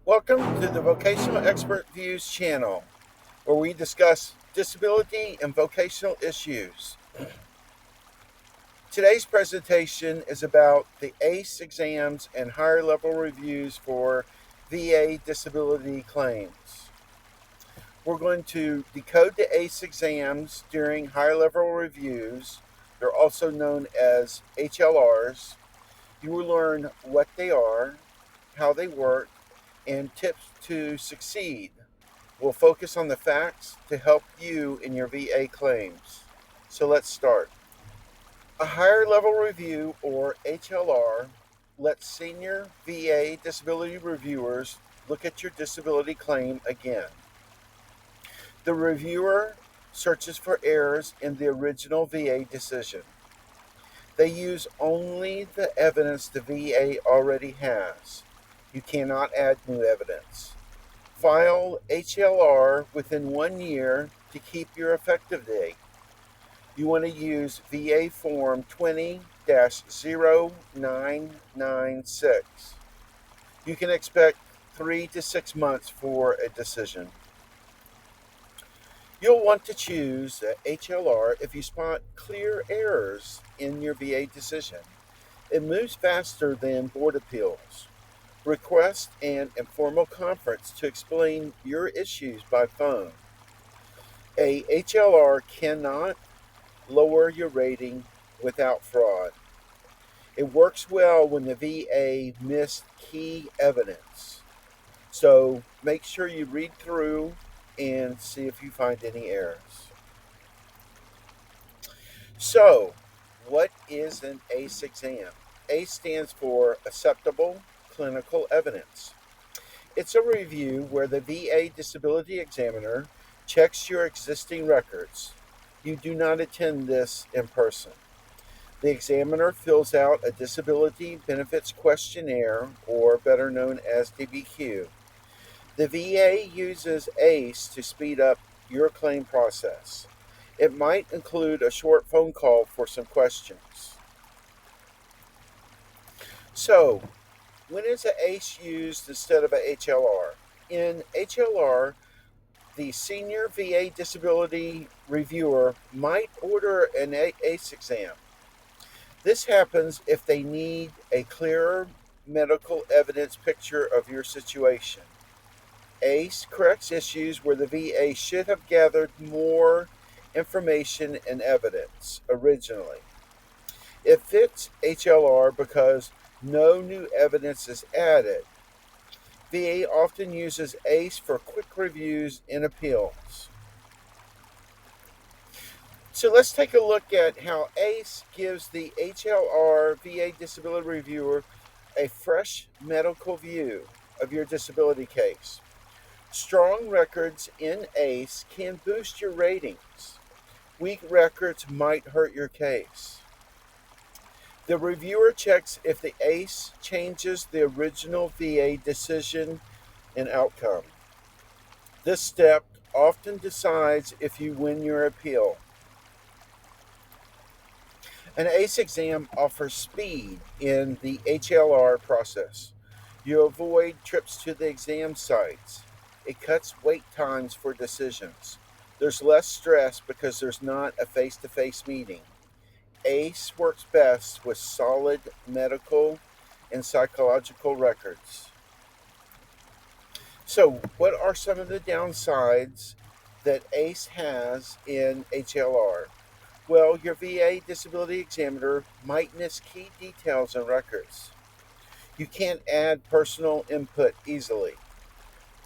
Welcome to the Vocational Expert Views channel, where we discuss disability and vocational issues. Today's presentation is about the ACE exams and higher level reviews for VA disability claims. We're going to decode the ACE exams during higher level reviews. They're also known as HLRs. You will learn what they are, how they work, and tips to succeed. We'll focus on the facts to help you in your VA claims. So let's start. A higher level review, or HLR, lets senior VA disability reviewers look at your disability claim again. The reviewer searches for errors in the original VA decision. They use only the evidence the VA already has. You cannot add new evidence. File HLR within 1 year to keep your effective date. You want to use VA Form 20-0996. You can expect 3 to 6 months for a decision. You'll want to choose HLR if you spot clear errors in your VA decision. It moves faster than board appeals. Request an informal conference to explain your issues by phone. A HLR cannot lower your rating without fraud. It works well when the VA missed key evidence. So make sure you read through and see if you find any errors. So, what is an ACE exam? ACE stands for Acceptable Clinical Evidence. It's a review where the VA disability examiner checks your existing records. You do not attend this in person. The examiner fills out a disability benefits questionnaire, or better known as DBQ. The VA uses ACE to speed up your claim process. It might include a short phone call for some questions. So, when is an ACE used instead of a HLR? In HLR, the senior VA disability reviewer might order an ACE exam. This happens if they need a clearer medical evidence picture of your situation. ACE corrects issues where the VA should have gathered more information and evidence originally. It fits HLR because no new evidence is added. VA often uses ACE for quick reviews and appeals. So let's take a look at how ACE gives the HLR VA disability reviewer a fresh medical view of your disability case. Strong records in ACE can boost your ratings. Weak records might hurt your case. The reviewer checks if the ACE changes the original VA decision and outcome. This step often decides if you win your appeal. An ACE exam offers speed in the HLR process. You avoid trips to the exam sites. It cuts wait times for decisions. There's less stress because there's not a face-to-face meeting. ACE works best with solid medical and psychological records. So, what are some of the downsides that ACE has in HLR? Well, your VA disability examiner might miss key details and records. You can't add personal input easily.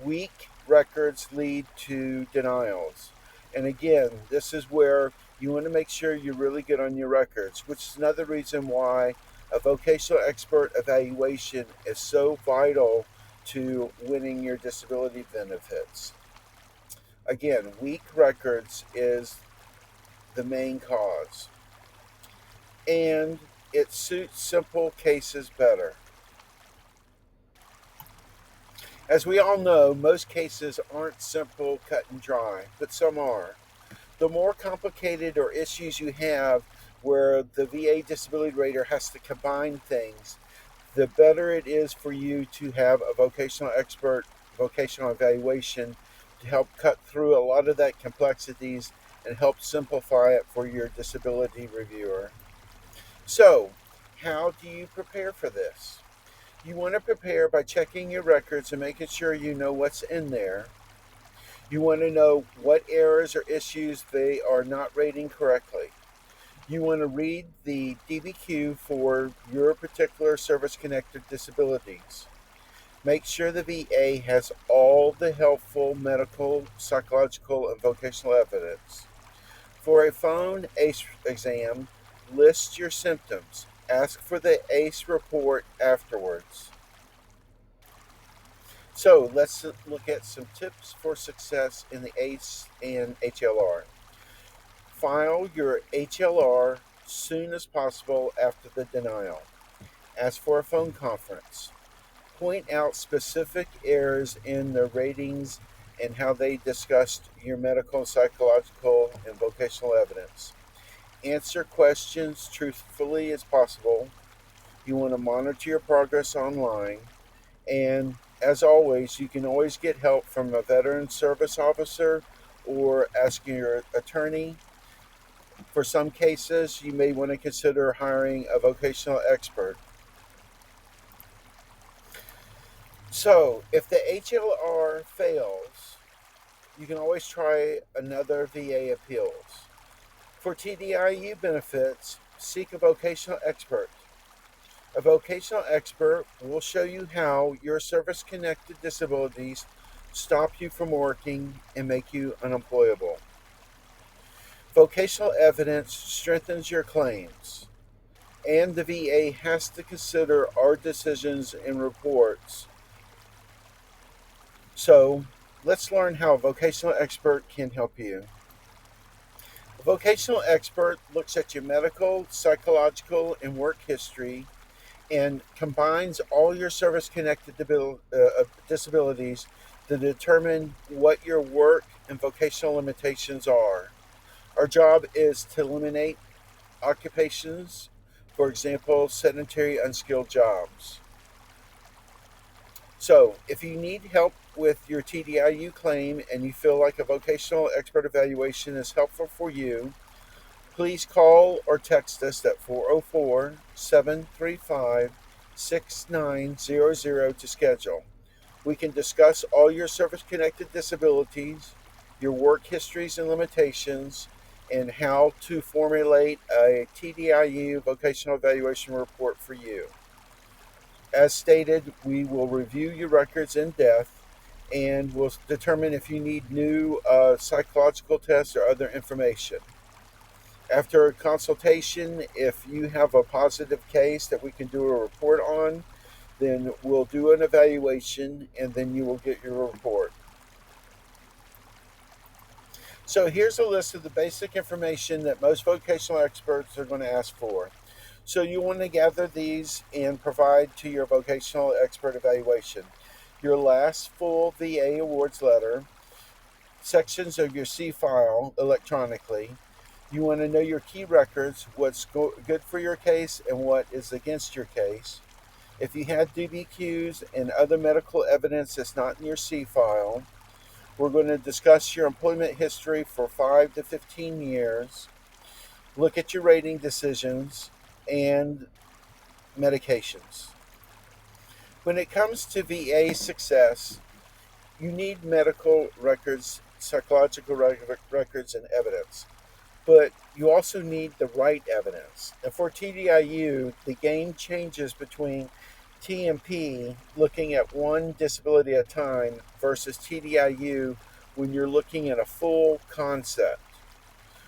Weak records lead to denials. And again, this is where you want to make sure you're really good on your records, which is another reason why a vocational expert evaluation is so vital to winning your disability benefits. Again, weak records is the main cause, and it suits simple cases better. As we all know, most cases aren't simple, cut and dry, but some are. The more complicated or issues you have where the VA disability rater has to combine things, the better it is for you to have a vocational expert vocational evaluation to help cut through a lot of that complexities and help simplify it for your disability reviewer. So, how do you prepare for this? You want to prepare by checking your records and making sure you know what's in there. You want to know what errors or issues they are not rating correctly. You want to read the DBQ for your particular service connected disabilities. Make sure the VA has all the helpful medical, psychological, and vocational evidence. For a phone ACE exam, list your symptoms. Ask for the ACE report afterwards. So let's look at some tips for success in the ACE and HLR. File your HLR soon as possible after the denial. Ask for a phone conference. Point out specific errors in the ratings and how they discussed your medical, psychological, and vocational evidence. Answer questions truthfully as possible. You want to monitor your progress online. And as always, you can always get help from a veteran service officer or asking your attorney. For some cases, you may want to consider hiring a vocational expert. So, if the HLR fails, you can always try another VA appeals. For TDIU benefits, seek a vocational expert. A vocational expert will show you how your service connected disabilities stop you from working and make you unemployable. Vocational evidence strengthens your claims, and the VA has to consider our decisions and reports. So, let's learn how a vocational expert can help you. A vocational expert looks at your medical, psychological, and work history and combines all your service connected disabilities to determine what your work and vocational limitations are. Our job is to eliminate occupations, for example, sedentary, unskilled jobs. So, if you need help with your TDIU claim and you feel like a vocational expert evaluation is helpful for you, please call or text us at 404 735 6900 to schedule. We can discuss all your service connected disabilities, your work histories and limitations, and how to formulate a TDIU vocational evaluation report for you. As stated, we will review your records in depth and will determine if you need new psychological tests or other information. After a consultation, if you have a positive case that we can do a report on, then we'll do an evaluation and then you will get your report. So here's a list of the basic information that most vocational experts are going to ask for. So you want to gather these and provide to your vocational expert evaluation. Your last full VA awards letter, sections of your C file electronically. You want to know your key records, what's good for your case and what is against your case. If you have DBQs and other medical evidence that's not in your C file, we're going to discuss your employment history for 5 to 15 years, look at your rating decisions, and medications. When it comes to VA success, you need medical records, psychological records, and evidence. But you also need the right evidence. And for TDIU, the game changes between TMP, looking at one disability at a time, versus TDIU when you're looking at a full concept.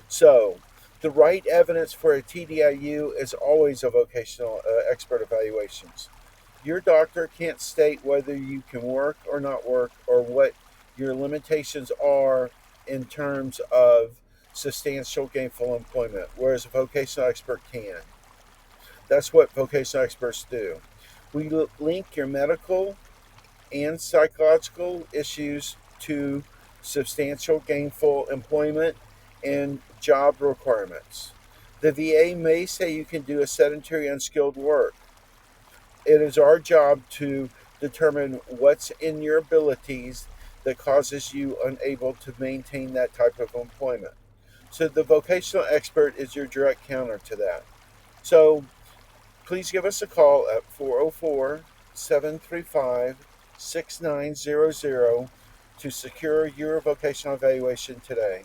So, the right evidence for a TDIU is always a vocational expert evaluations. Your doctor can't state whether you can work or not work or what your limitations are in terms of substantial gainful employment, whereas a vocational expert can. That's what vocational experts do. We link your medical and psychological issues to substantial gainful employment and job requirements. The VA may say you can do a sedentary unskilled work, It is our job to determine what's in your abilities that causes you unable to maintain that type of employment. So the vocational expert is your direct counter to that. So please give us a call at 404 735 6900 to secure your vocational evaluation today.